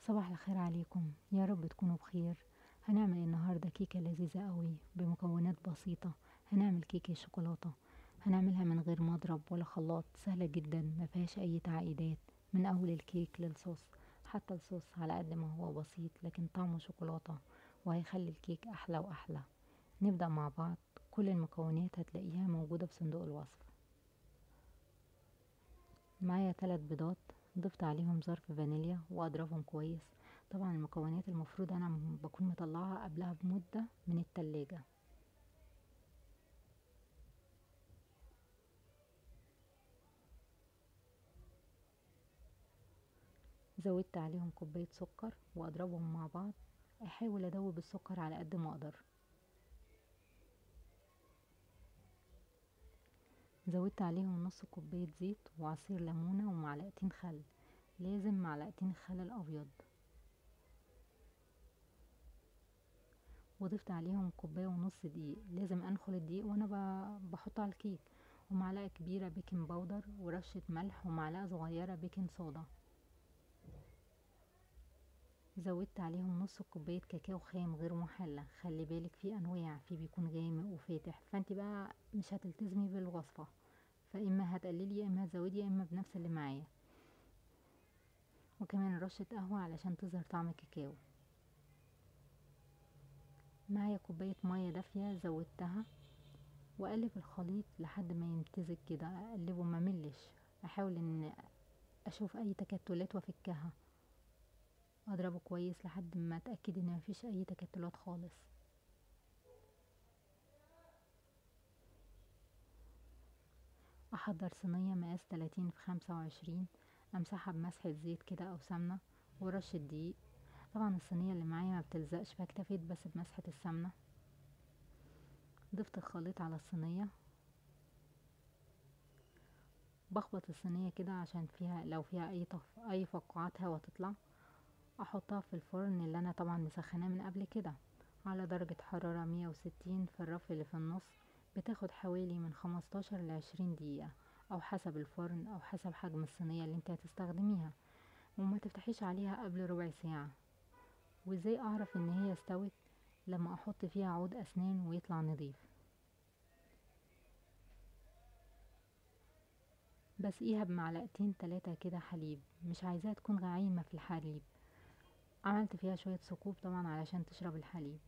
صباح الخير عليكم، يا رب تكونوا بخير. هنعمل النهاردة كيكة لذيذة قوي بمكونات بسيطة. هنعمل كيكة شوكولاتة، هنعملها من غير مضرب ولا خلاط، سهلة جدا مفيهاش اي تعقيدات. من اول الكيك للصوص، حتى الصوص على قد ما هو بسيط لكن طعمه شوكولاتة وهيخلي الكيك احلى واحلى. نبدأ مع بعض. كل المكونات هتلاقيها موجودة في صندوق الوصف. معايا 3 بيضات، ضفت عليهم ظرف فانيليا واضربهم كويس. طبعا المكونات المفروض انا بكون مطلعها قبلها بمدة من التلاجة. زودت عليهم كوباية سكر واضربهم مع بعض. احاول ادوب السكر على قد ما اقدر. زودت عليهم نص كوباية زيت وعصير ليمونة ومعلقتين خل، لازم معلقتين خل الابيض. وضفت عليهم كوباية ونص دقيق، لازم انخل الدقيق وانا بحطه على الكيك. ومعلقة كبيرة بيكنج باودر ورشة ملح ومعلقة صغيرة بيكنج صودا. زودت عليهم نص كوباية كاكاو خام غير محلى. خلي بالك في انواع، في بيكون غامق وفاتح، فانت بقى مش هتلتزمي بالوصفة، فاما هتقللي يا اما هتزودي يا اما بنفس اللي معايا. وكمان رشة قهوة علشان تظهر طعم الكاكاو. معايا كوباية مية دافية زودتها، واقلب الخليط لحد ما يمتزج كده، اقلبه ما ملش. احاول ان اشوف اي تكتلات وافكها. اضربه كويس لحد ما اتاكد ان مفيش اي تكتلات خالص. احضر صينية مقاس 30 في 25، امسحها بمسحة زيت كده او سمنة ورشة دقيق. طبعا الصينية اللي معايا ما بتلزقش فاكتفيت بس بمسحة السمنة. ضفت الخليط على الصينية، بخبط الصينية كده عشان فيها لو فيها اي فقاعات هوا تطلع. احطها في الفرن اللي انا طبعا مسخناه من قبل كده على درجة حرارة 160 في الرف اللي في النص. بتاخد حوالي من 15 ل20 دقيقة، او حسب الفرن او حسب حجم الصينية اللي انت هتستخدميها. وما تفتحيش عليها قبل ربع ساعة. وازاي اعرف ان هي استوت؟ لما احط فيها عود اسنان ويطلع نضيف. بسقيها بمعلقتين 3 كده حليب، مش عايزاها تكون غعيمة في الحليب. عملت فيها شوية ثقوب طبعا علشان تشرب الحليب.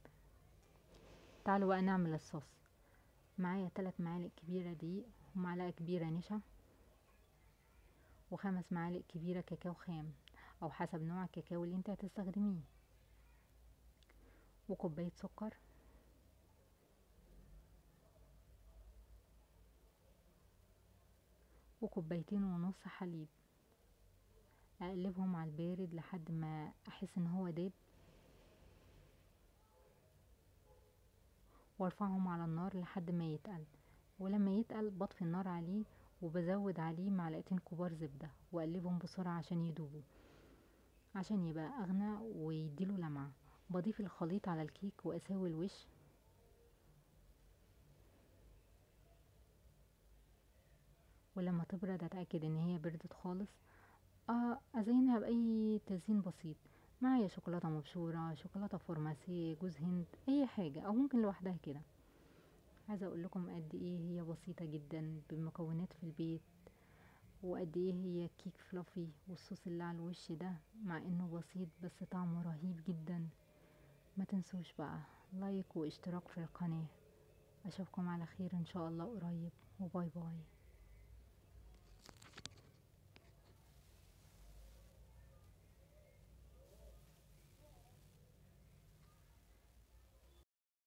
تعالوا بقى نعمل الصوص. معايا 3 معالق كبيرة دقيق، ومعلقة كبيرة نشا، و5 معالق كبيرة كاكاو خام او حسب نوع الكاكاو اللي انت هتستخدميه، وكوباية سكر، وكوبايتين ونص حليب. اقلبهم على البارد لحد ما احس ان هو داب، وارفعهم على النار لحد ما يتقل. ولما يتقل بطفي النار عليه، وبزود عليه معلقتين كبار زبدة واقلبهم بسرعة عشان يدوبوا، عشان يبقى اغنى ويديله لمعة. بضيف الخليط على الكيك واساوي الوش. ولما تبرد اتاكد ان هي بردت خالص. ازينها باي تزيين بسيط. معايا شوكولاته مبشوره، شوكولاته فورماسيه، جوز هند، اي حاجه، او ممكن لوحدها كده. عايزه اقول لكم قد ايه هي بسيطه جدا بمكونات في البيت، وقد ايه هي كيك فلافي. والصوص اللي على الوش ده مع انه بسيط بس طعمه رهيب جدا. ما تنسوش بقى لايك واشتراك في القناه. اشوفكم على خير ان شاء الله قريب، وباي باي.